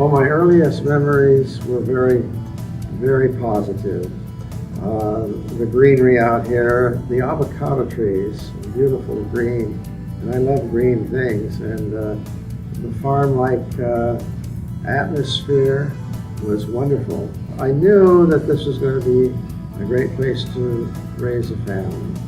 Well, my earliest memories were very, very positive. The greenery out here, the avocado trees, beautiful green, and I love green things. And the farm-like atmosphere was wonderful. I knew that this was going to be a great place to raise a family.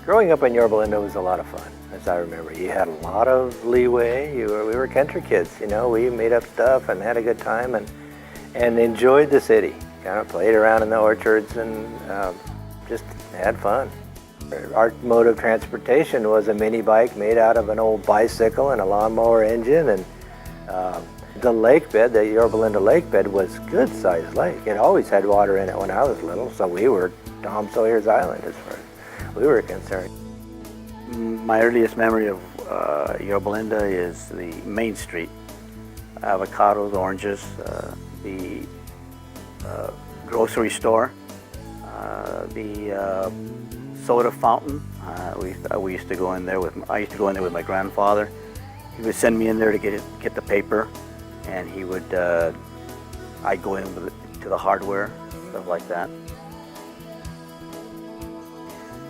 Growing up in Yorba was a lot of fun, as I remember. You had a lot of leeway. We were country kids, you know. We made up stuff and had a good time and enjoyed the city. Kind of played around in the orchards and just had fun. Our mode of transportation was a mini bike made out of an old bicycle and a lawnmower engine. And the lake bed, the Yorba lake bed, was a good-sized lake. It always had water in it when I was little, so we were Tom Sawyer's Island as far as we were concerned. My earliest memory of Yorba is the main street. Avocados, oranges, the grocery store, the soda fountain. We used to go in there with. I used to go in there with my grandfather. He would send me in there to get the paper, and he would. I'd go in to the hardware, stuff like that.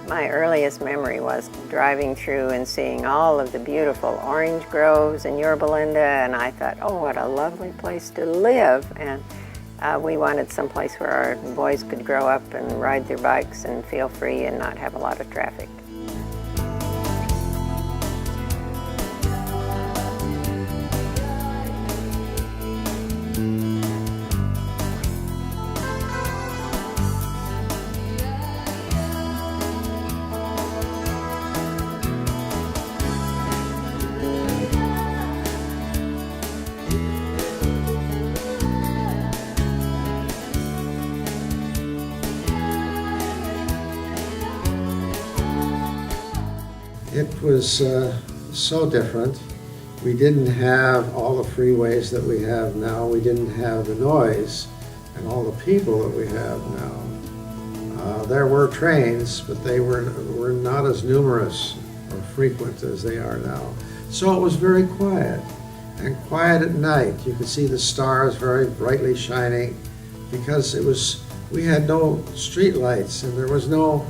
My earliest memory was driving through and seeing all of the beautiful orange groves in Yorba, and I thought, oh, what a lovely place to live. And we wanted someplace where our boys could grow up and ride their bikes and feel free and not have a lot of traffic. It was so different. We didn't have all the freeways that we have now. We didn't have the noise and all the people that we have now. There were trains, but they were not as numerous or frequent as they are now. So it was very quiet, and quiet at night. You could see the stars very brightly shining because we had no street lights, and there was no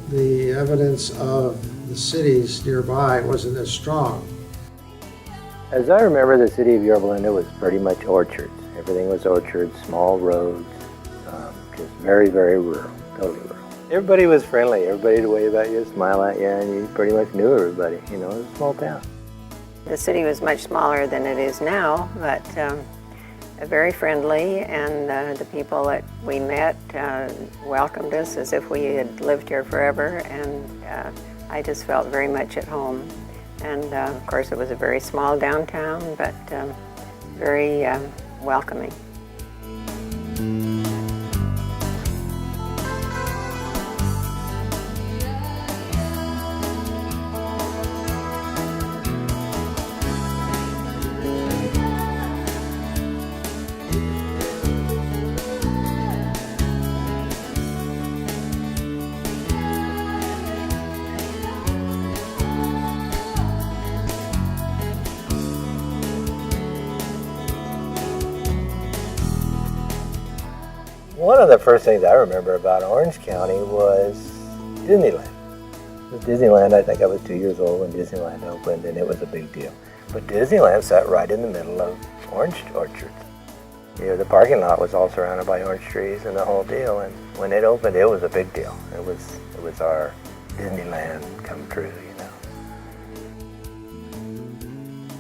the evidence of the cities nearby wasn't as strong. As I remember, the city of Yorba was pretty much orchards. Everything was orchards, small roads, just very, very rural, totally rural. Everybody was friendly. Everybody would wave at you, smile at you, and you pretty much knew everybody. You know, it was a small town. The city was much smaller than it is now, but very friendly, and the people that we met welcomed us as if we had lived here forever, and I just felt very much at home. And of course it was a very small downtown, but very welcoming. One of the first things I remember about Orange County was Disneyland. With Disneyland, I think I was 2 years old when Disneyland opened, and it was a big deal. But Disneyland sat right in the middle of orange orchards. You know, the parking lot was all surrounded by orange trees and the whole deal, and when it opened, it was a big deal. It was our Disneyland come true, you know.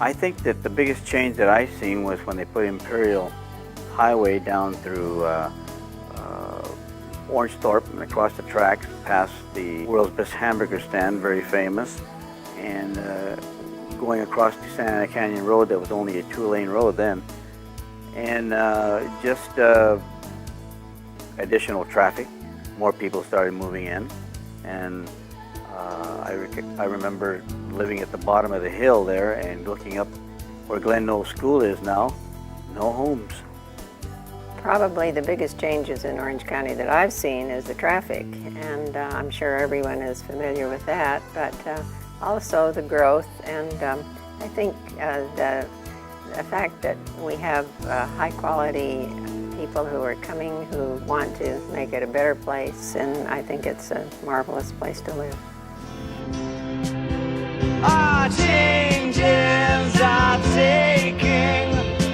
I think that the biggest change that I've seen was when they put Imperial Highway down through Orangethorpe and across the tracks past the world's best hamburger stand, very famous, and going across the Santa Ana Canyon Road that was only a 2-lane road then, and just additional traffic. More people started moving in, and I remember living at the bottom of the hill there and looking up where Glen Knoll School is now. No homes. Probably the biggest changes in Orange County that I've seen is the traffic, and I'm sure everyone is familiar with that, but also the growth, and I think the fact that we have high quality people who are coming who want to make it a better place, and I think it's a marvelous place to live. Our changes are taking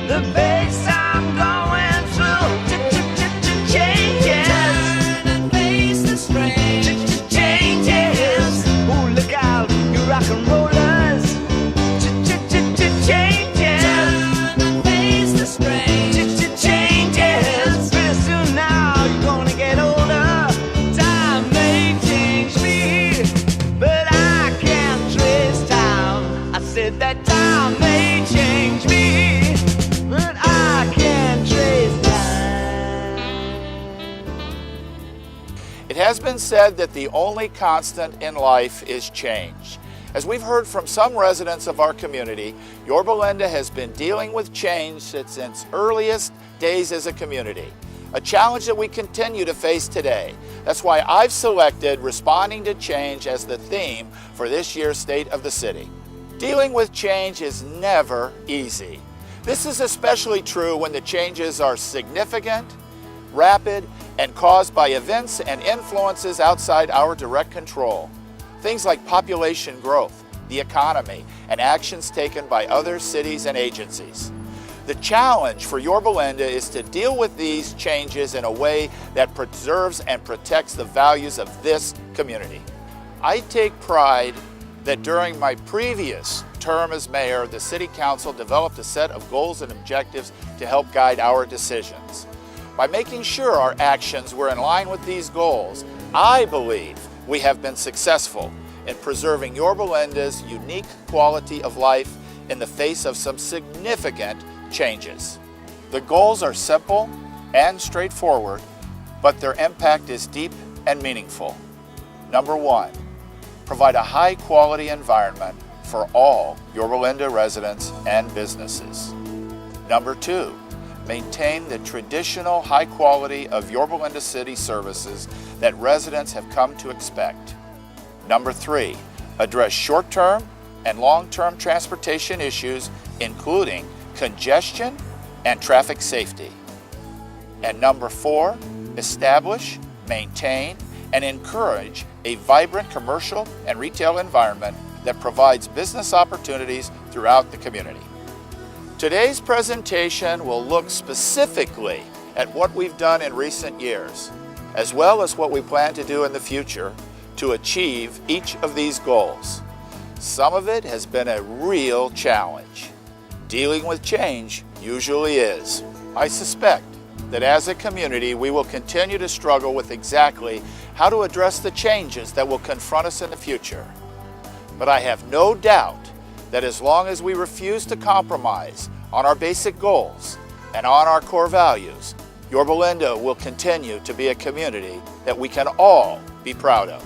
the pace I'm going through. Changes. Turn and face the strain. Changes. Ooh, look out, you rock and rollers. Changes. Turn and face the strain. Changes. Pretty soon now you're gonna get older. Time may change me, but I can't trace time. I said that time may change me, but I can't trace time. It has been said that the only constant in life is change. As we've heard from some residents of our community, Yorba Linda has been dealing with change since its earliest days as a community, a challenge that we continue to face today. That's why I've selected responding to change as the theme for this year's State of the City. Dealing with change is never easy. This is especially true when the changes are significant, rapid, and caused by events and influences outside our direct control. Things like population growth, the economy, and actions taken by other cities and agencies. The challenge for Yorba Linda is to deal with these changes in a way that preserves and protects the values of this community. I take pride that during my previous term as mayor, the City Council developed a set of goals and objectives to help guide our decisions. By making sure our actions were in line with these goals, I believe we have been successful in preserving Yorba Linda's unique quality of life in the face of some significant changes. The goals are simple and straightforward, but their impact is deep and meaningful. Number one, provide a high-quality environment for all Yorba Linda residents and businesses. Number two, maintain the traditional high quality of Yorba Linda City services that residents have come to expect. Number three, address short-term and long-term transportation issues, including congestion and traffic safety. And number four, establish, maintain, and encourage a vibrant commercial and retail environment that provides business opportunities throughout the community. Today's presentation will look specifically at what we've done in recent years, as well as what we plan to do in the future to achieve each of these goals. Some of it has been a real challenge. Dealing with change usually is. I suspect that as a community, we will continue to struggle with exactly how to address the changes that will confront us in the future. But I have no doubt that as long as we refuse to compromise on our basic goals and on our core values, Yorba Linda will continue to be a community that we can all be proud of.